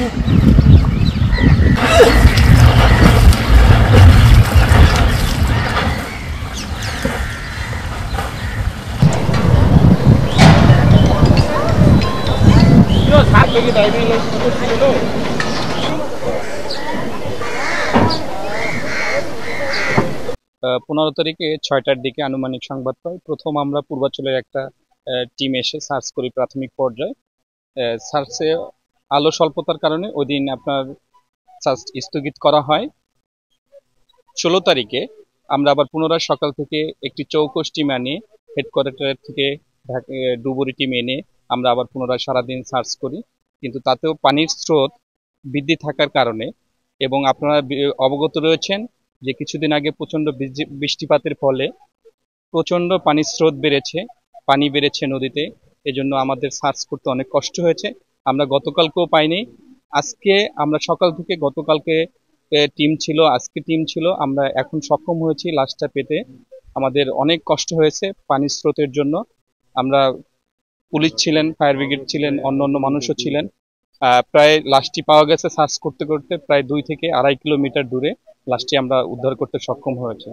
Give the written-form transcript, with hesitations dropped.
পনেরো তারিখে 6টার দিকে আনুমানিক সংবাদ পাই। প্রথম আমরা পূর্বাঞ্চলের একটা টিম এসে সার্চ করি প্রাথমিক পর্যায়ে। সার্চে আলো স্বল্পতার কারণে ওই দিন আপনার সার্চ স্থগিত করা হয়। 16 তারিখে আমরা আবার পুনরায় সকাল থেকে একটি চৌকস টিম আনি, হেডকোয়ার্টার থেকে ডুবুরি টিম এনে আমরা আবার পুনরায় সারাদিন সার্চ করি, কিন্তু তাতেও পানির স্রোত বৃদ্ধি থাকার কারণে এবং আপনারা অবগত রয়েছেন যে কিছুদিন আগে প্রচণ্ড বৃষ্টিপাতের ফলে প্রচণ্ড পানির স্রোত বেড়েছে, পানি বেড়েছে নদীতে। এজন্য আমাদের সার্চ করতে অনেক কষ্ট হয়েছে। আমরা গতকালকেও পাইনি। আজকে আমরা সকাল থেকে গতকালকে টিম ছিল, আজকে টিম ছিল, আমরা এখন সক্ষম হয়েছি লাশটা পেতে। আমাদের অনেক কষ্ট হয়েছে পানির স্রোতের জন্য। আমরা পুলিশ ছিলেন, ফায়ার ব্রিগেড ছিলেন, অন্য মানুষও ছিলেন। প্রায় লাশটি পাওয়া গেছে সার্চ করতে করতে প্রায় 2 থেকে 2.5 কিলোমিটার দূরে লাশটি আমরা উদ্ধার করতে সক্ষম হয়েছে।